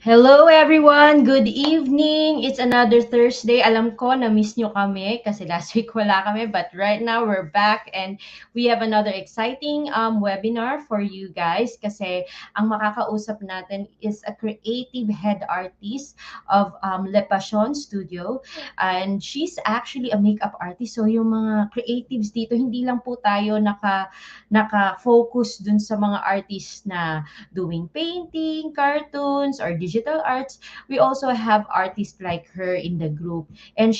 Hello everyone! Good evening! It's another Thursday. Alam ko na-miss nyo kami kasi last week wala kami, but right now we're back and we have another exciting webinar for you guys kasi ang makakausap natin is a creative head artist of LePassion Studio, and she's actually a makeup artist. So yung mga creatives dito, hindi lang po tayo naka-focus dun sa mga artists na doing painting, cartoons, or digital arts. We also have artists like her in the group. And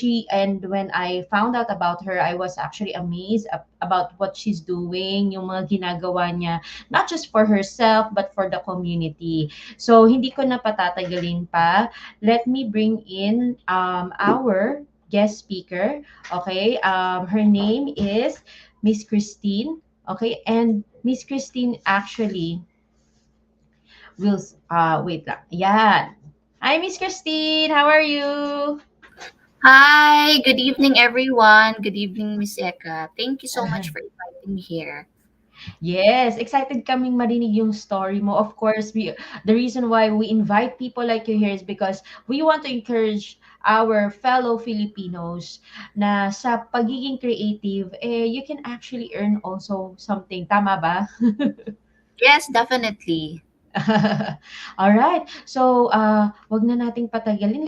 when I found out about her, I was actually amazed about what she's doing, yung mga ginagawa niya, not just for herself, but for the community. So, hindi ko na patatagalin pa. Let me bring in our guest speaker. Okay, her name is Miss Kristine. Okay, and Miss Kristine actually will wait lang. Yan. Hi, Miss Christine. How are you? Hi, good evening, everyone. Good evening, Miss Eka. Thank you so much for inviting me here. Yes, excited kaming marinig yung story mo. Of course, the reason why we invite people like you here is because we want to encourage our fellow Filipinos na sa pagiging creative, you can actually earn also something. Tama ba? Yes, definitely. All right. So, wag na nating patagalin.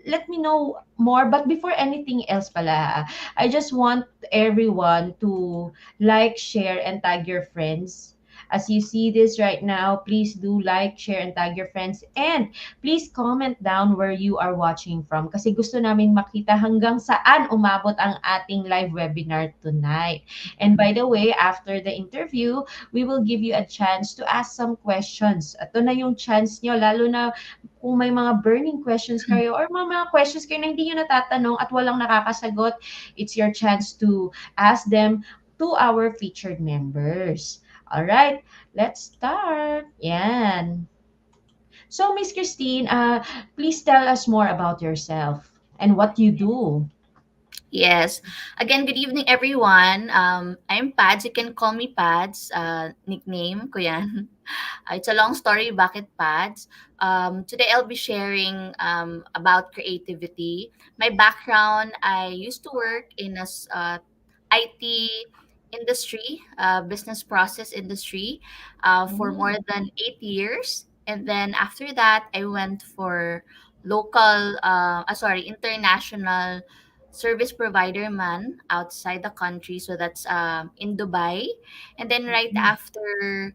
Let me know more. But before anything else pala, I just want everyone to like, share, and tag your friends. As you see this right now, please do like, share, and tag your friends. And please comment down where you are watching from kasi gusto namin makita hanggang saan umabot ang ating live webinar tonight. And by the way, after the interview, we will give you a chance to ask some questions. Ito na yung chance nyo, lalo na kung may mga burning questions kayo or mga questions kayo na hindi nyo natatanong at walang nakakasagot, it's your chance to ask them to our featured members. All right, let's start. Yan. So, Miss Christine, please tell us more about yourself and what you do. Yes. Again, good evening, everyone. I'm Pads. You can call me Pads. Nickname ko yan. It's a long story, bakit Pads. Today, I'll be sharing about creativity. My background, I used to work in IT industry, business process industry, for more Mm, than 8 years. And then after that, I went for international service provider man outside the country. So that's in Dubai. And then right mm. after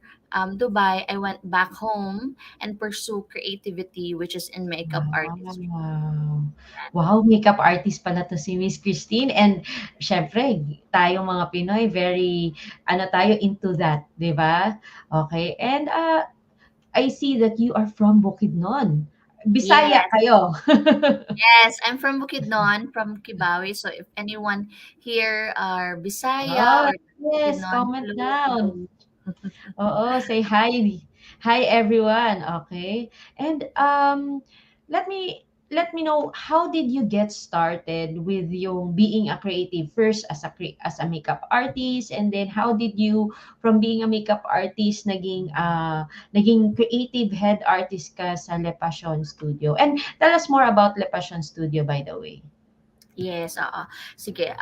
Dubai, I went back home and pursue creativity, which is in makeup artistry. Wow. Wow, makeup artist pala 'to si Miss Christine, and siyempre tayong mga Pinoy very ano tayo into that, 'di ba? Okay. And I see that you are from Bukidnon. Bisaya Yes. kayo. Yes, I'm from Bukidnon, from Kibawi. So if anyone here are Bisaya Oh, or yes, Bukidnon, comment hello, down. hello. Oo, say hi. Hi everyone, okay? And let me know, how did you get started with yung being a creative first as a makeup artist, and then how did you from being a makeup artist naging creative head artist ka sa LePassion Studio. And tell us more about LePassion Studio, by the way. Yes, sige.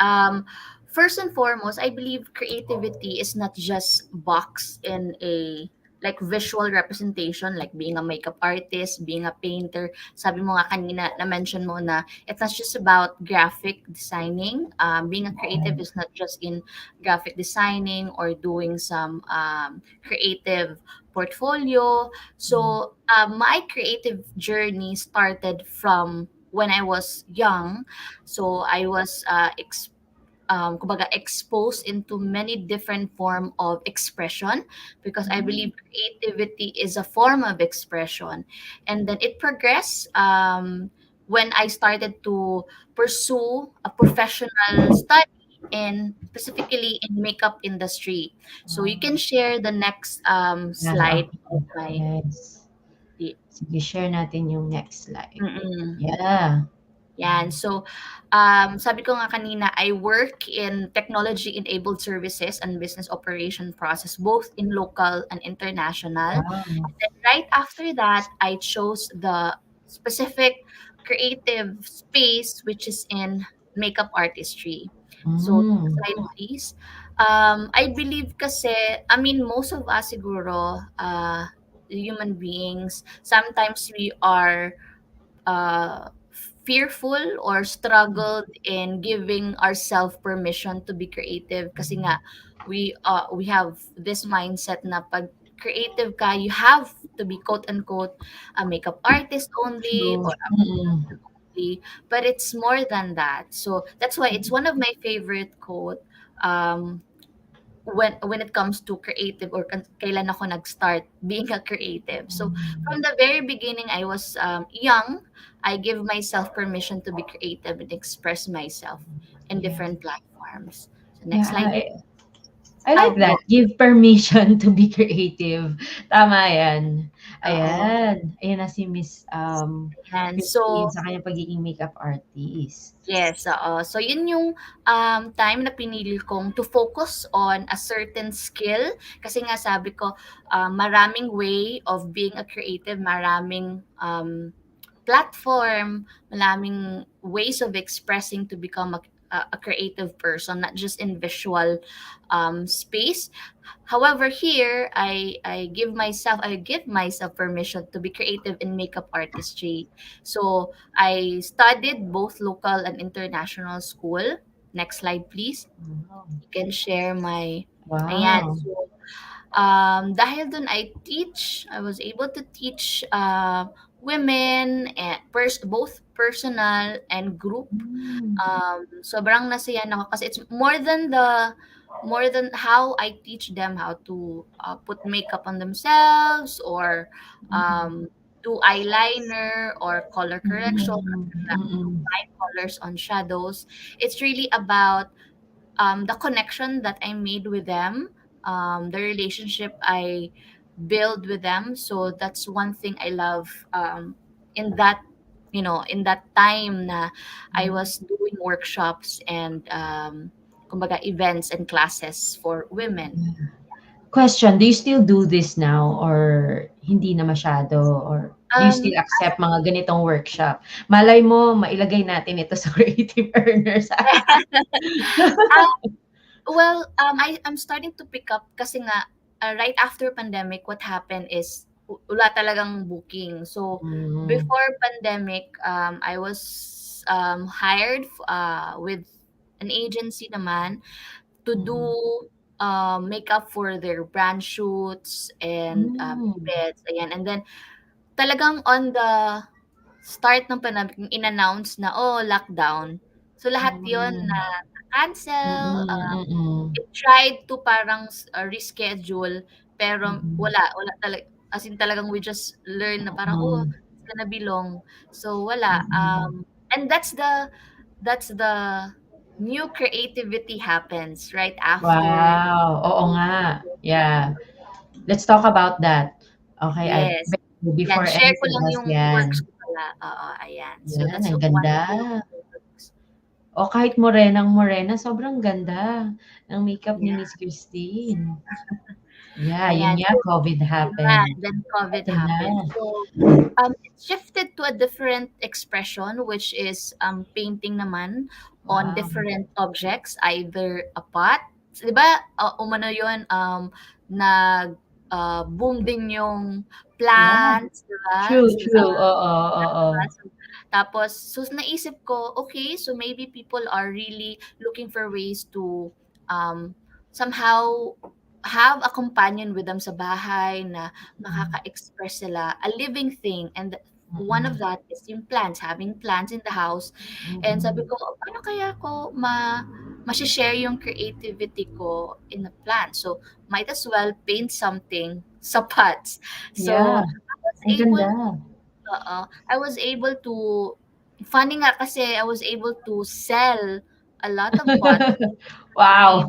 First and foremost, I believe creativity is not just boxed in a like visual representation, like being a makeup artist, being a painter. Sabi mo nga kanina, na-mention mo na it's not just about graphic designing. Being a creative is not just in graphic designing or doing some creative portfolio. So, my creative journey started from when I was young. So I was kumbaga exposed into many different form of expression because I believe Mm, creativity is a form of expression, and then it progressed when I started to pursue a professional study in specifically in makeup industry. So you can share the next slide okay. of my Yes. Sige, share natin yung next slide. mm-mm. Yeah. Yan. So, sabi ko nga kanina, I work in technology-enabled services and business operation process, both in local and international. Wow. And then right after that, I chose the specific creative space, which is in makeup artistry. So, next Mm. slide, please. I believe kasi, I mean, most of us siguro, human beings, sometimes we are fearful or struggled in giving ourselves permission to be creative kasi nga we have this mindset na pag creative ka, you have to be quote unquote a makeup artist only True. or a Mm. musician only, but it's more than that. So that's why it's one of my favorite quote um when it comes to creative or kailan ako nag-start being a creative. So from the very beginning, I was young. I give myself permission to be creative and express myself in Yeah. different platforms. So Yeah, next slide. I like Oh, go. that. Give permission to be creative. Tama yan. Oo. Ayan. Ayan na si Miss Yan. Christine So, sa kanyang pagiging makeup artist. yes, oo. So, yun yung time na pinili kong to focus on a certain skill. Kasi nga sabi ko, maraming way of being a creative, maraming platform, maraming ways of expressing to become a creative person, not just in visual space. However, here I give myself permission to be creative in makeup artistry. So I studied both local and international school. Next slide, please. Wow. You can share my ayan. Wow. So dahil dun I was able to teach women and both personal and group. Mm. Sobrang nasayan ako kasi it's more than how I teach them how to put makeup on themselves or Mm. do eyeliner or color correction, Mm. Mm. apply colors on shadows. It's really about the connection that I made with them, the relationship I build with them. So that's one thing I love in that in that time na I Mm. was doing workshops and kumbaga events and classes for women. Question, do you still do this now or hindi na masyado or do you still Um, accept mga ganitong workshop? Malay mo mailagay natin ito sa creative earners. Well, I'm starting to pick up kasi nga right after pandemic, what happened is wala talagang booking. So Mm. before pandemic, I was hired with an agency naman to do Mm. makeup for their brand shoots and Hmm. events. Ayan. And then talagang on the start ng pandemic, in-announce na, oh, lockdown. So lahat yon Hmm. na cancel. Mm, mm. It tried to parang reschedule pero Mm. wala talaga as in talagang we just learn na parang, "Oh, Mm. it's gonna be long." So wala, Mm. and that's the new creativity happens right after. Wow, oo nga. Yeah. Let's talk about that. Okay, Yes. Yan, before share ko anything lang else yung works yan. ko pala, oo, ayan. So Yan, that's ang one ganda. of the works. O kahit morenang-morena, sobrang ganda ng makeup ni Yeah, Miss Christine. Yeah, yun ayan. nga, So COVID yeah, happened. then COVID Ito na. happened. So it shifted to a different expression, which is painting naman on Wow. different objects, either a pot. Di ba, umano yun, nag boom din yung Yeah. plants, di ba? True, true. Oo, oo. So, tapos, so naisip ko, okay, so maybe people are really looking for ways to somehow have a companion with them sa bahay na Mm, makaka-express sila, a living thing. And one of mm, that is yung plants, having plants in the house. And sabi mm. ko, "Oh, paano kaya ko share yung creativity ko in a plant? So, might as well paint something sa pots." So, Yeah, ang ganda. I was able to, funny nga kasi I was able to sell a lot of pots in Wow.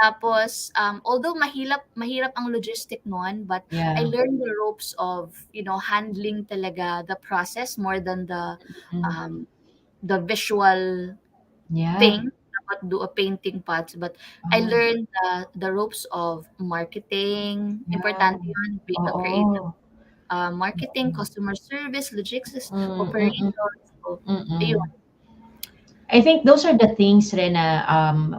Tapos, although mahirap ang logistic no'n, but I Yeah. learned the ropes of, handling talaga the process more than Mm. um, the visual Yeah. thing, dapat do a painting pots, but I Oh, learned the ropes of marketing. yeah. Importante 'yun, being a creative, Oo. marketing, customer service, logistics, Mm, mm, operations. So, ayun. mm. I think those are the things rin na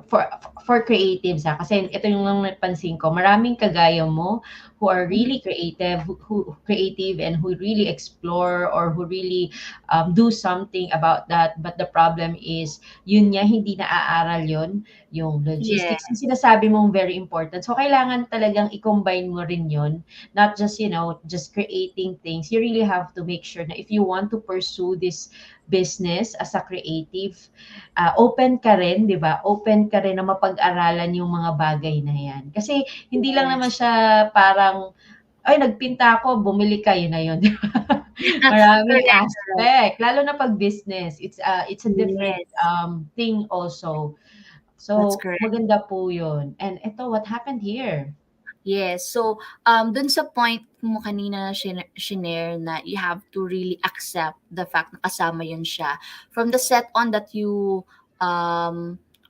for creatives kasi ito yung lang napansin ko, maraming kagaya mo who are Mhm. really creative, who creative and who really explore or who really do something about that. But the problem is, yun niya, hindi naaaral yun, yung Yeah, logistics. Yung sinasabi mong very important. So, kailangan talagang i-combine mo rin yun. Not just, just creating things. You really have to make sure na if you want to pursue this business as a creative, open ka rin, 'di ba? Open ka rin na mapag-aralan yung mga bagay na 'yan. Kasi hindi lang naman yes. siya parang, "Ay, nagpinta ako, bumili ka," yun na yun, 'di ba? Maraming Correct, correct. aspect, lalo na 'pag business. It's a different Yes, thing also. that's So, correct. maganda po yun. And eto, what happened here? Yes. So, dun sa point mo kanina na shinare na you have to really accept the fact na kasama yun siya. From the set on that you,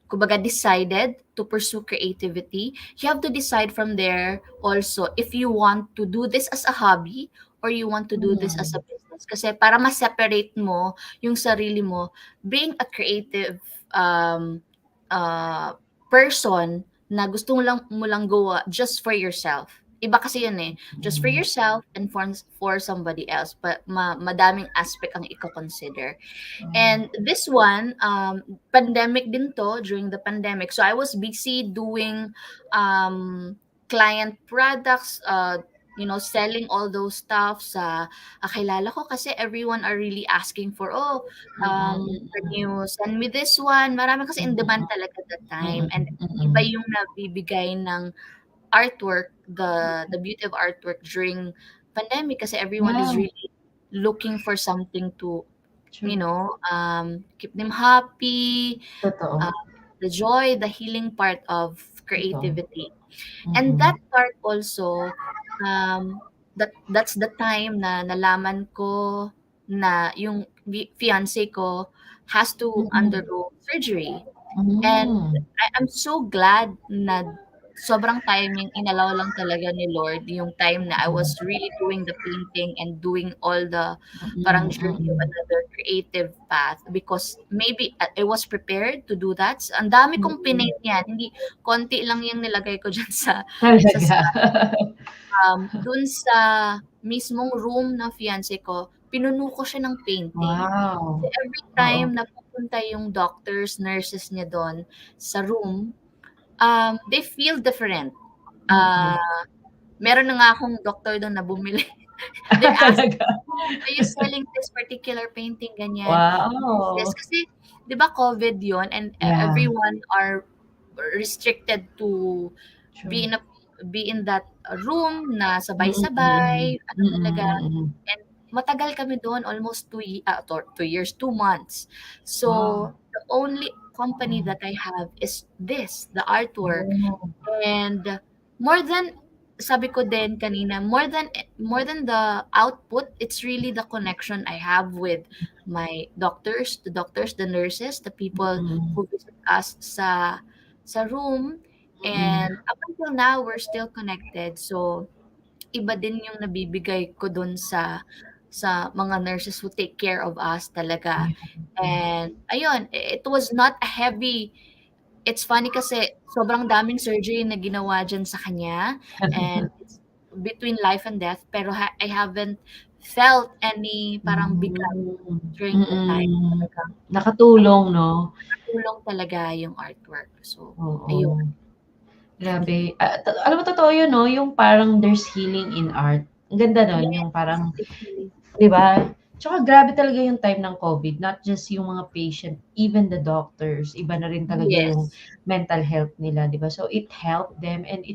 kumbaga decided to pursue creativity, you have to decide from there also if you want to do this as a hobby or you want to do this as a Hmm, business. Kasi para ma-separate mo yung sarili mo, being a creative, um, uh, person na gusto mo lang gawa just for yourself. Iba kasi 'yun, eh, just for mm, yourself and for somebody else, but madaming aspect ang iko-consider. oh, And this one, pandemic din 'to, during the pandemic. So I was busy doing, client products, selling all those stuff sa, kakilala ko kasi everyone are really asking for, "Oh, can mm, you send me this one?" Marami kasi in demand mm, talaga that time, and mm, iba mm. yung nabibigay ng artwork, the beauty of artwork during pandemic kasi everyone is Yeah, really looking for something to, true. keep them happy, uh, Totoo, the joy, the healing part of totoo. creativity. And Mm, that part also, that's the time na nalaman ko na yung fiance ko has to mm. undergo surgery. And Hmm, I'm so glad na sobrang timing, inallow lang talaga ni Lord yung time na I was really doing the painting and doing all the parang mm, journey of mm. another creative path, because maybe I was prepared to do that. Ang dami kong Mm, pinaint niyan, hindi konti lang yung nilagay ko diyan sa talaga. dun sa mismong room ng fiance ko, pinuno ko siya ng painting. So, Wow, every oo, time na pupunta yung doctors, nurses niya dun sa room, they feel different. mm. Ah, Meron na nga akong doctor dun na bumili. They're asking, Talaga? "Oh, are you selling this particular painting?" Ganyan. Yes, Wow, kasi 'di ba COVID yon, and yeah, everyone are restricted to be true. in a be in that room na Mm, mm, sabay-sabay, ano talaga, mm, mm. and matagal kami doon, almost 2 years, 2 months. So, Wow, the only company oo. that I have is this, the artwork. Oh, And more than, sabi ko din kanina, more than the output, it's really the connection I have with my doctors, the nurses, the people mm, who visit us sa room. mm. And up until now, we're still connected. So, iba din yung nabibigay ko dun sa mga nurses who take care of us talaga. Yeah, yeah. And ayun, it was not a heavy. It's funny kasi sobrang daming surgery na ginawa diyan sa kanya, and it's between life and death, pero I haven't felt any parang bigat Hmm, during the time. mm. Talagang Nakatulong 'no? nakatulong talaga yung artwork. So, ayun. Oo. Grabe, alam mo totoo yun 'no, yung parang there's healing in art. Ang ganda nun, yung Yes, parang exactly. 'di ba? Tsaka grabe talaga yung time ng COVID, not just yung mga patient even the doctors, iba na rin talaga yung Yes. mental health nila, 'di ba? So it helped them, and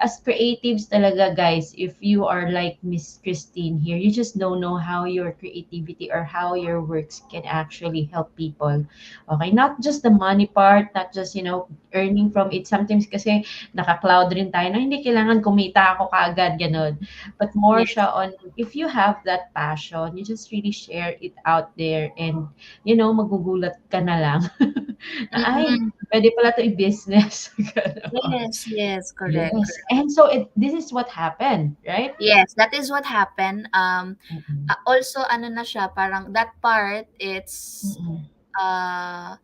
as creatives talaga, guys, if you are like Miss Christine here, you just don't know how your creativity or how your works can actually help people. Okay, not just the money part, not just, earning from it. Sometimes kasi naka-cloud rin tayo na hindi kailangan kumita ako kaagad, gano'n. But more Yes. siya on if you have that passion, you just really share it out there, and, magugulat ka na lang na, ay, Mm. pwede pala 'to i-business, gano'n. Yes, yes, correct, Yes, correct. and so this is what happened, right? Yes, that is what happened. Mm, Also ano na siya, parang that part, it's mm, uh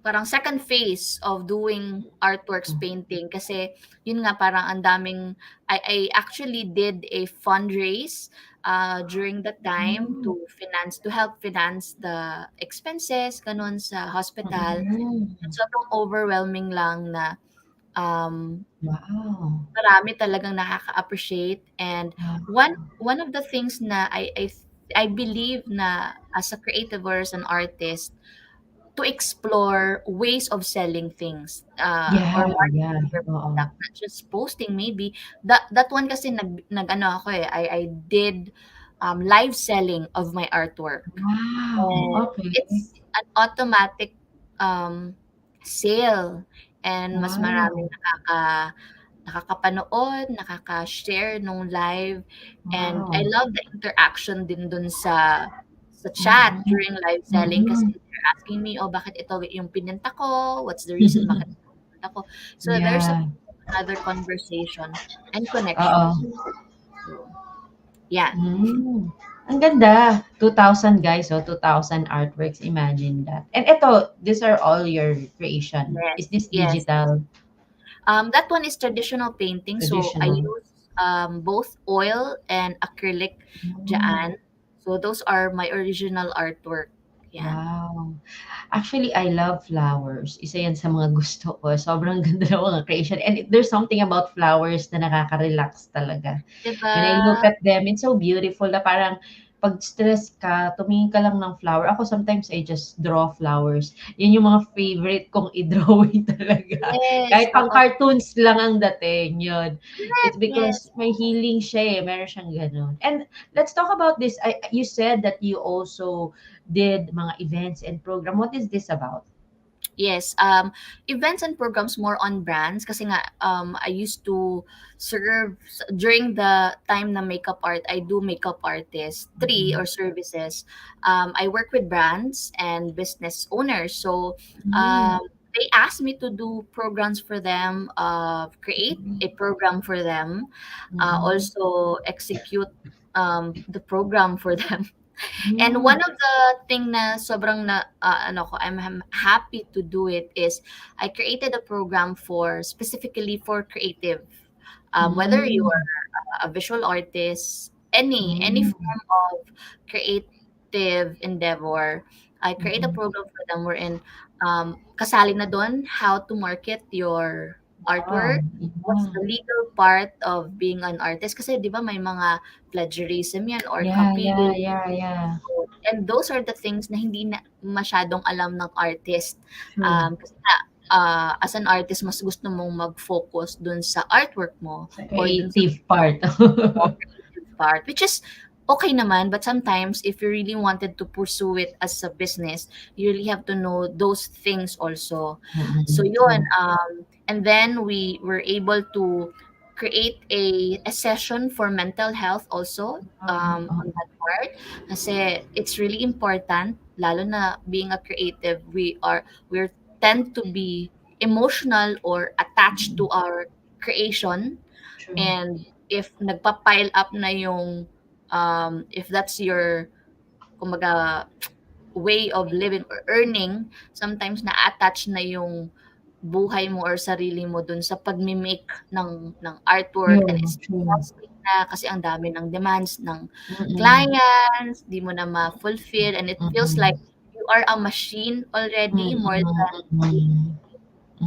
parang second phase of doing artworks, mm. painting, kasi yun nga parang ang daming, I actually did a fundraise during that time Hmm, to help finance the expenses ganun sa hospital. mm. Sobrang overwhelming lang na um Wow. marami talagang nakaka-appreciate, and Wow. one of the things na I believe na as a creative or as an artist, to explore ways of selling things, or Yeah, yeah, marketing your oo. product, not just posting maybe. That one kasi nag-ano ako, eh, I did, live selling of my artwork. Wow, And okay. it's an automatic, um, sale, and mas maraming Wow, nakakapanood, nakaka-share nung live, and I wow. love the interaction din dun sa chat Mm, during live selling, kasi mm. they're asking me, "Oh, bakit ito yung pinenta ko? What's the reason bakit ito yung pinenta ko?" So there's Yeah, another conversation and connection. oo. So, yeah. Hmm, ang ganda. 2,000 guys, 2,000 artworks, imagine that. And eto, these are all your creation. Yes, Is this yes. digital, That one is traditional painting, so I traditional? use both oil and acrylic Hmm, dyan. So those are my original artwork. Yan. wow. Actually, I love flowers. Isa yan sa mga gusto ko. Sobrang ganda ng mga creation. And there's something about flowers na nakaka-relax talaga. Diba? When I look at them, it's so beautiful na parang pag stress ka, tumingin ka lang ng flower. Ako sometimes I just draw flowers. Yan yung mga favorite kong i-drawing talaga. Yes, Kahit pang oo. cartoons lang ang dating, yun. It's Correct, because yes. may healing siya eh. Meron siyang ganun. And let's talk about this. You said that you also did mga events and program. What is this about? Yes, events and programs more on brands, kasi nga I used to serve during the time na makeup art, I do makeup artistry Mm-mm. or services. I work with brands and business owners. So Mm. um, they asked me to do programs for them, create a program for them, Mm-mm. also execute the program for them. And Mm. one of the thing na sobrang na ano ko, I'm happy to do it, is I created a program for specifically for creative. Whether you Mm. are a visual artist, any Mm. form of creative endeavor, I create a Mm. program for them wherein kasali na doon how to market your Wow, artwork, what's yeah. the legal part of being an artist, kasi 'di ba may mga plagiarism yan or Yeah, yeah, copying. yeah, yeah. And those are the things na hindi na masyadong alam ng artist. True. Kasi nga, as an artist, mas gusto mong mag-focus dun sa artwork mo Sa or dun sa creative part. more creative part, which is okay naman. But sometimes, if you really wanted to pursue it as a business, you really have to know those things also. So Mm-mm. yun, True. and then we were able to create a session for mental health also, on Oo. that part. Kasi it's really important, lalo na being a creative, we tend to be emotional or attached to Mm. our creation. True. And if nagpa-pile up na yung, if that's your, kumbaga, way of living or earning, sometimes na-attach na yung buhay mo or sarili mo dun sa pagme-make ng artwork, and True, it's true. exhausting na kasi ang dami ng demands ng Mm-mm. clients, di mo na ma-fulfill, and it feels like Mm-mm. you are a machine already more Mm-mm. than Mm-mm.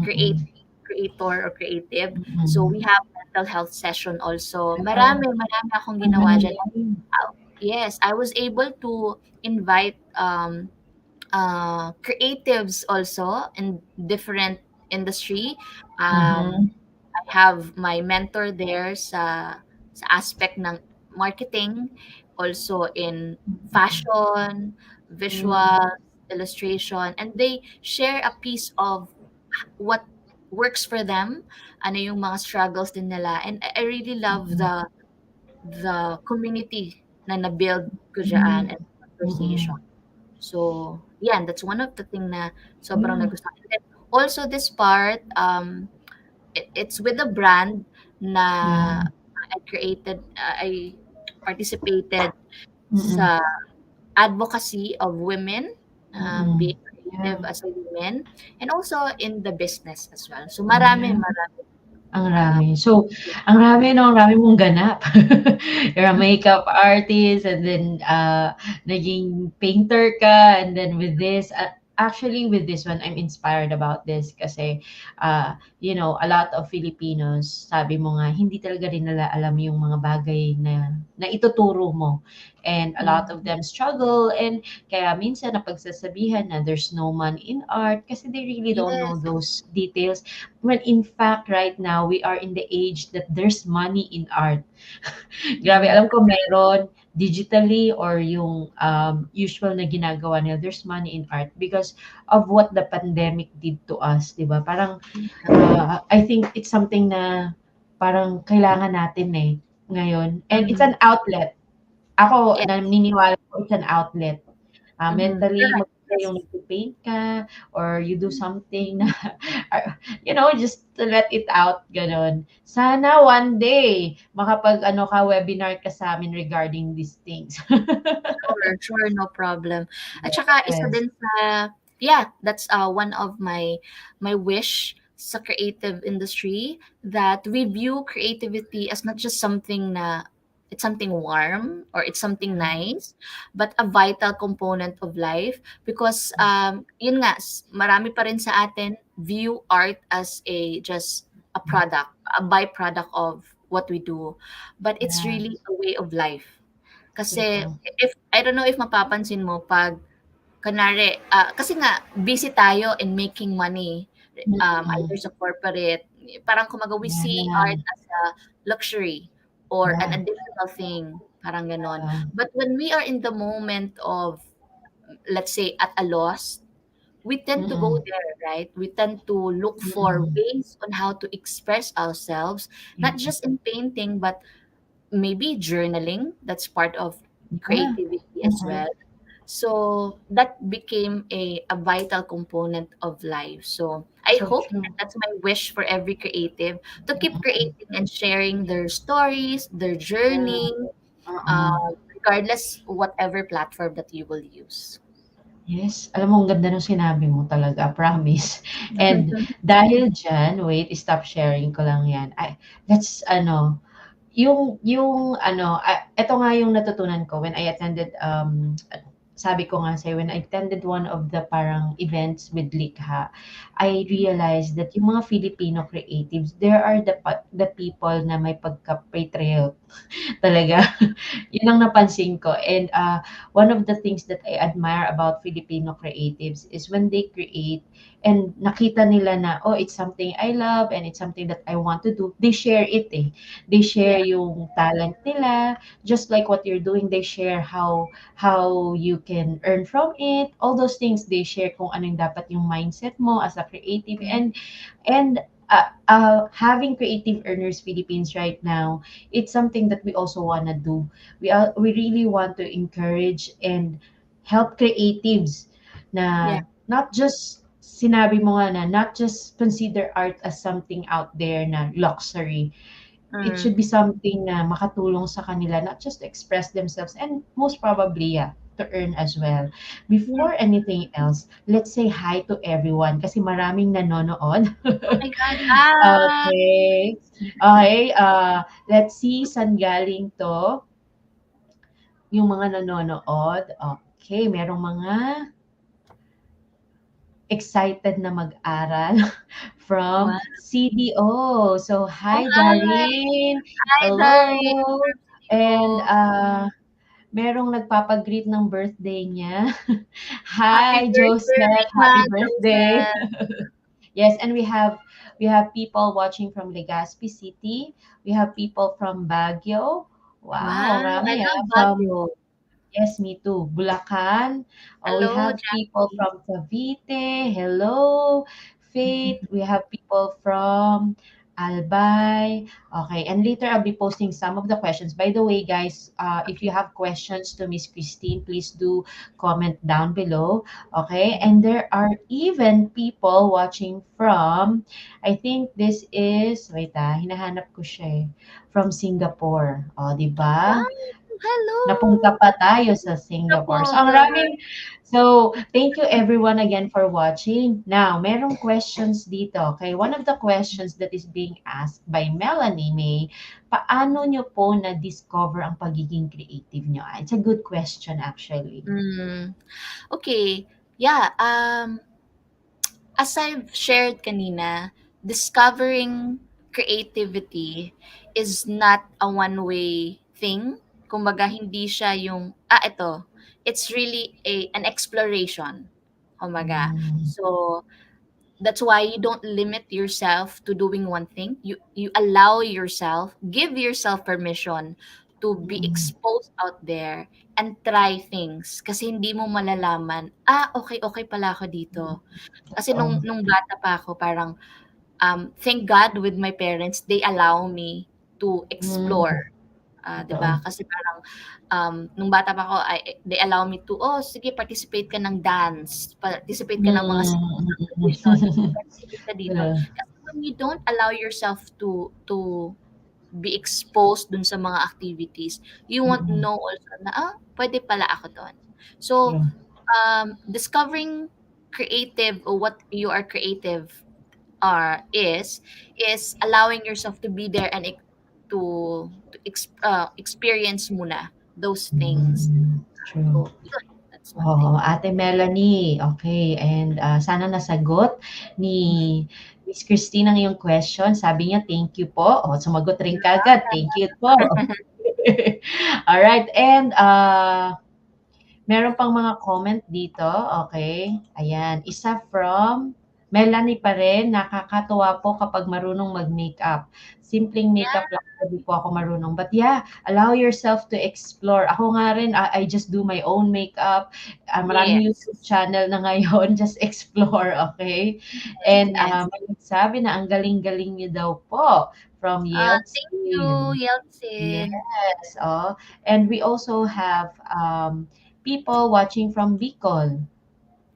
create Mm-mm. creator or creative. So Mm-mm. we have mental health session also. Wow, Marami akong ang ginawa diyan. galing. Yes, I was able to invite creatives also in different industry. Mhm. I have my mentor there sa aspect ng marketing, also in fashion, visual, Mm. illustration, and they share a piece of what works for them, ano yung mga struggles din nila. And I really love Mm. the community na na-build ko diyan Mm. and conversation. Mm. So, yan, that's one of the thing na sobrang Yeah. nagustuhan. And then also this part, it's with a brand Yeah. na I created, I participated Mm. sa advocacy of women, Mm. being Yeah. creative as a woman, and also in the business as well. So marami, Yeah. marami. Ang Um, rami. So, ang rami 'no, ang rami mong ganap. You're a makeup artist and then, naging painter ka and then with this, actually with this one, I'm inspired about this kasi, a lot of Filipinos, sabi mo nga, hindi talaga rin nila alam yung mga bagay na na ituturo mo. And a lot of mm, them struggle and kaya minsan napagsasabihan na there's no money in art kasi they really don't know yes, those details. When in fact, right now, we are in the age that there's money in art. Grabe, mm, alam ko meron digitally or yung usual na ginagawa nila, there's money in art because of what the pandemic did to us, di ba? Parang, I think it's something na parang kailangan natin eh ngayon. And it's mm, an outlet. Ako, yes, naniniwala ko it's an outlet. Mentally, correct, maganda yung yes. nagpe-paint ka or you do something na, just to let it out, gano'n. Sana one day makapag-ano ka, webinar ka sa amin regarding these things. Sure, sure, no problem. At saka isa Yes. din sa yeah, that's one of my wish sa creative industry, that we view creativity as not just something na it's something warm or it's something nice, but a vital component of life, because yun nga, marami pa rin sa atin view art as a just a product, a byproduct of what we do, but it's really Yes. a way of life. Kasi True. if I don't know if mapapansin mo 'pag kunwari, kasi nga busy tayo in making money, either Mm. sa corporate, parang kumbaga we see art Yeah. as a luxury or an Yeah. additional thing, parang gano'n. Yeah. But when we are in the moment of, let's say, at a loss, we tend to go Mm. there, right? We tend to look for Mm. ways on how to express ourselves, not Yeah. just in painting, but maybe journaling. That's part of Yeah. creativity as Mm. well. So that became a vital component of life. So I So hope, and true. that's my wish for every creative, to keep Mm. creating and sharing their stories, their Yeah. journey, Mm. regardless whatever platform that you will use. Yes, alam mo ang ganda ng sinabi mo talaga, promise. And dahil diyan, wait, stop sharing ko lang 'yan. Let's yung eto nga yung natutunan ko when I attended, sabi ko nga sa'yo, when I attended one of the parang events with Likha, I realized that yung mga Filipino creatives, there are the people na may pagka-patriot talaga. Yun ang napansin ko. And one of the things that I admire about Filipino creatives is when they create and nakita nila na, oh, it's something I love and it's something that I want to do, they share it eh. They share Yeah. yung talent nila, just like what you're doing, they share how you can earn from it, all those things they share kung ano yung dapat yung mindset mo as a creative and having creative earners Philippines right now, it's something that we also want to do. We really want to encourage and help creatives Yeah. na not just sinabi mo nga na not just consider art as something out there na luxury. It Mm. should be something na makatulong sa kanila not just to express themselves and most probably, yeah, to earn as well. Yeah. Before anything else, let's say hi to everyone kasi maraming nanonood. Oh my God. Ah. Okay. Okay, let's see saan galing 'to, yung mga nanonood. Okay, merong mga excited na mag-aral from Wow. CDO. So, Oh, hi hi. Darlene. Hi, Hello. Dari from And CDO. merong nagpapagreet ng birthday niya. Happy Hi, birthday, Joseph. Happy Ma birthday. Joseph. Yes, and we have people watching from Legazpi City. We have people from Baguio. Wow, Wow, I rami love from Baguio. yes, me too. Bulacan. Oh, we Hello, have people Jackie. from Cavite. Hello, Faith. We have people from Albay. Okay, and later I'll be posting some of the questions. By the way, guys, if you Okay. have questions to Miss Christine, please do comment down below. Okay, and there are even people watching from, I think this is, wait hinahanap ko siya from Singapore. O, di ba? Wow, hello, Napunta pa tayo sa Singapore. So, ang Singapore. maraming, so, thank you everyone again for watching. Now, merong questions dito. Okay, one of the questions that is being asked by Melanie May, paano nyo po na-discover ang pagiging creative nyo? It's a good question actually. Hmm. Okay. Yeah, as I've shared kanina, discovering creativity is not a one-way thing. Kumbaga, hindi siya yung, ito. It's really an exploration. Kumbaga. Mm, So, that's why you don't limit yourself to doing one thing. You allow yourself, give yourself permission to be mm, exposed out there and try things kasi hindi mo malalaman, okay, okay pala ako dito. Kasi totoo. nung bata pa ako parang, thank God with my parents, they allow me to explore, Mm, 'di totoo. ba? Kasi parang, nung bata pa ako they allow me to, "Oh, sige participate ka ng dance, participate ka ng mga singing Mm, competition, sige participate ka dito." yeah. Kasi when you don't allow yourself to be exposed dun sa mga activities, you won't Mm, know also na, puwede pala ako dun. So, true. discovering creative or what you are creative are is allowing yourself to be there and experience muna those things. Mm, true. So, yun, that's one thing. Oo, Ate Melanie. Okay, and sana nasagot ni Miss Christine ang iyong question. Sabi niya, thank you po. O, sumagot rin kagad. Thank you po. Alright, and meron pang mga comment dito, okay. Ayan, isa from Melanie pa rin, nakakatuwa po kapag marunong mag-makeup. Simpleng Yeah, makeup lang po, di po ako marunong. But yeah, allow yourself to explore. Ako nga rin, I just do my own makeup. Maraming yes. YouTube channel na ngayon, just explore, okay? Yes, And yes. may nagsabi na ang galing-galing niyo daw po from Thank you, Yeltsin. Yeltsin. Yes, oh. And we also have people watching from Bicol.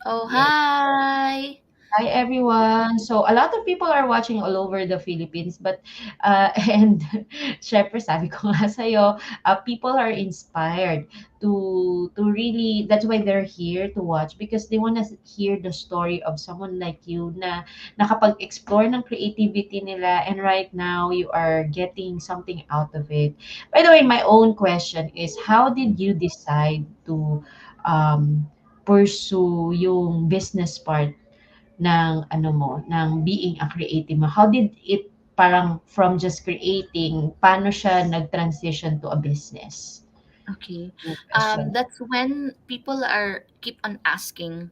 Oh, Yes. hi. Hi everyone. So a lot of people are watching all over the Philippines, but and syempre sabi ko nga sa'yo, people are inspired to really, that's why they're here to watch because they want to hear the story of someone like you na nakapag-explore ng creativity nila and right now you are getting something out of it. By the way, my own question is how did you decide to pursue yung business part ng ano mo, ng being a creative mo? How did it parang from just creating, paano siya nag-transition to a business? Okay. Yung question. That's when people are keep on asking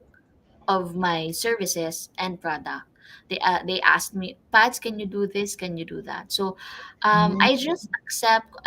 of my services and product. They asked me, Pads, can you do this? Can you do that? So, Mm, I just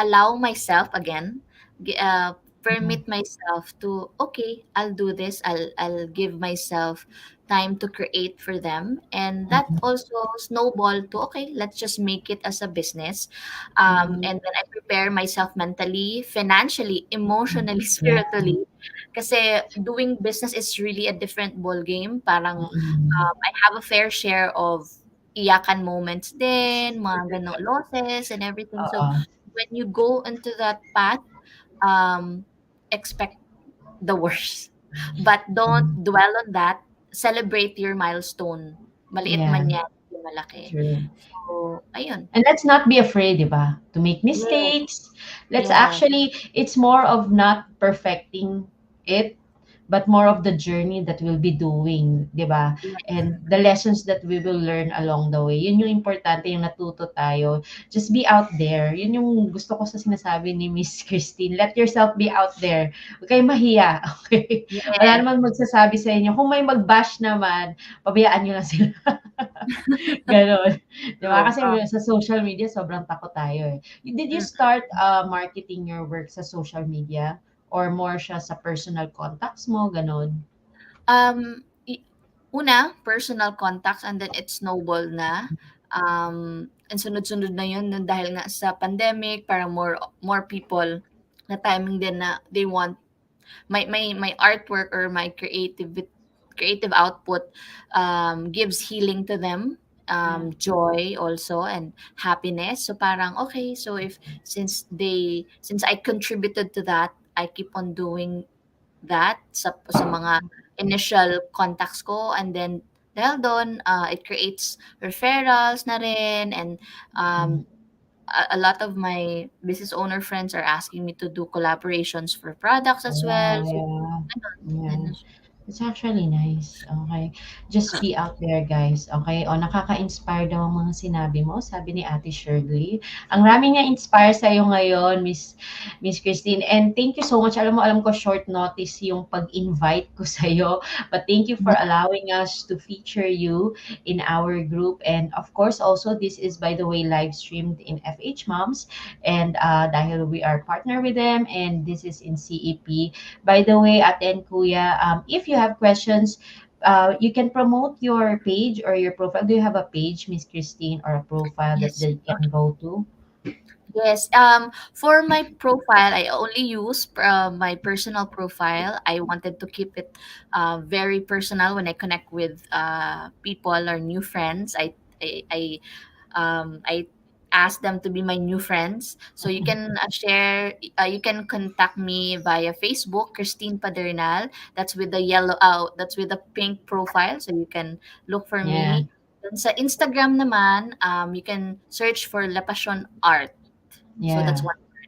allow myself again, mm, permit myself to, okay, I'll do this. I'll give myself time to create for them, and that mm, also snowball to, okay, let's just make it as a business. mm, And then I prepare myself mentally, financially, mm. emotionally, Yeah. spiritually, kasi doing business is really a different ball game. Parang, Mm, I have a fair share of iyakan moments din, mga gano'ng losses and everything. So, oo. when you go into that path, um, expect the worst. But don't Mm, dwell on that. Celebrate your milestone. Maliit yeah, man yan, hindi malaki. true. So, ayun. And let's not be afraid, di ba? To make Yes, mistakes. Let's yes. actually, it's more of not perfecting it, but more of the journey that we'll be doing, 'di ba? Yes. And the lessons that we will learn along the way. Yun yung importante, yung natuto tayo. Just be out there. Yun yung gusto ko sa sinasabi ni Miss Christine. Let yourself be out there. Huwag kayong mahiya, okay? Wala Yes. naman magsasabi sa inyo. Kung may mag-bash naman, pabayaan nyo lang sila. Gano'n. 'Di ba? True. Kasi sa social media sobrang takot tayo, eh. Did you Mm. start, marketing your work sa social media or more siya sa personal contacts mo, gano'n? Um, i Una, personal contacts and then it snowball na. And sunod-sunod na 'yun dahil nga sa pandemic parang more people na timing din na they want my artwork or my creative output gives healing to them, Yeah. joy also and happiness. So parang okay, so if since I contributed to that, I keep on doing that sa mga initial contacts ko, and then dahil doon, it creates referrals na rin, and Mm. a lot of my business owner friends are asking me to do collaborations for products as well. Wow, So yeah. ganun, Yeah. ganun. It's actually nice, okay. Just be out there guys, okay. O nakaka-inspire daw ang mga sinabi mo, sabi ni Ate Shirley. Ang rami nga inspire sa'yo ngayon, Miss Christine. And thank you so much. Alam ko short notice yung pag-invite ko sa'yo. But thank you for allowing us to feature you in our group. And of course, also this is by the way live streamed in FH Moms. And dahil we are partner with them and this is in CEP. By the way, Ate and Kuya, if you have questions, you can promote your page or your profile. Do you have a page, Miss Christine, or a profile that Yes. they can go to? Yes. For my profile, I only use my personal profile. I wanted to keep it very personal when I connect with people or new friends. I ask them to be my new friends. So you can you can contact me via Facebook, Kristine Padernal. That's with the that's with the pink profile. So you can look for Yeah, me. Then sa Instagram naman, you can search for LePassion Art. So that's yeah. one word,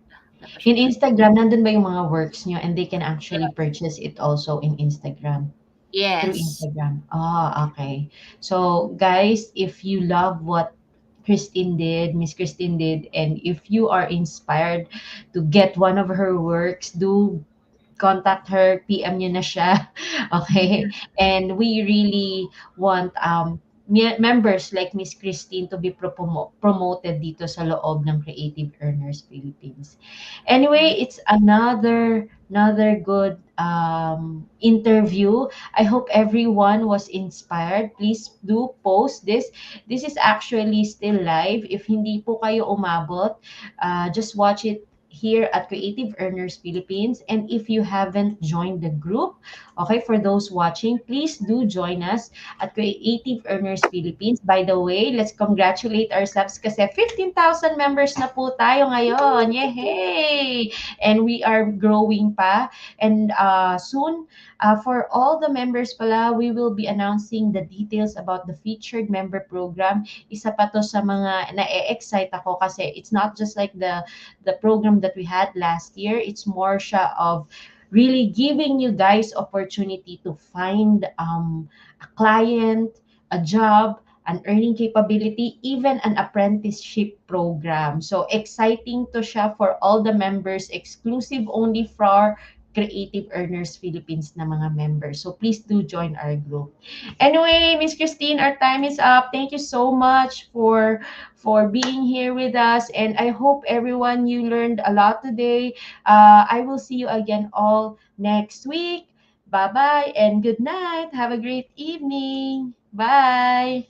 In LePassion Art. Instagram, nandun ba yung mga works nyo and they can actually Yes. purchase it also in Instagram? Through Yes. Instagram. Ah, okay. So, guys, if you love what Christine did, Miss Christine did, and if you are inspired to get one of her works, do contact her, PM nyo na siya. Okay? And we really want members like Miss Christine to be promoted dito sa loob ng Creative Earners Philippines. Anyway, it's another good interview. I hope everyone was inspired. Please do post this. This is actually still live. If hindi po kayo umabot, just watch it here at Creative Earners Philippines. And if you haven't joined the group, okay, for those watching, please do join us at Creative Earners Philippines. By the way, let's congratulate ourselves kasi 15,000 members na po tayo ngayon. Yay! And we are growing pa. And soon, for all the members pala, we will be announcing the details about the featured member program. Isa pa to sa mga na-excite ako kasi it's not just like the program that we had last year. It's more siya of really giving you guys opportunity to find a client, a job, an earning capability, even an apprenticeship program. So exciting to siya for all the members, exclusive only for Creative Earners Philippines na mga members. So please do join our group. Anyway, Miss Christine, our time is up. Thank you so much for being here with us. And I hope everyone you learned a lot today. I will see you again all next week. Bye bye and good night. Have a great evening. Bye.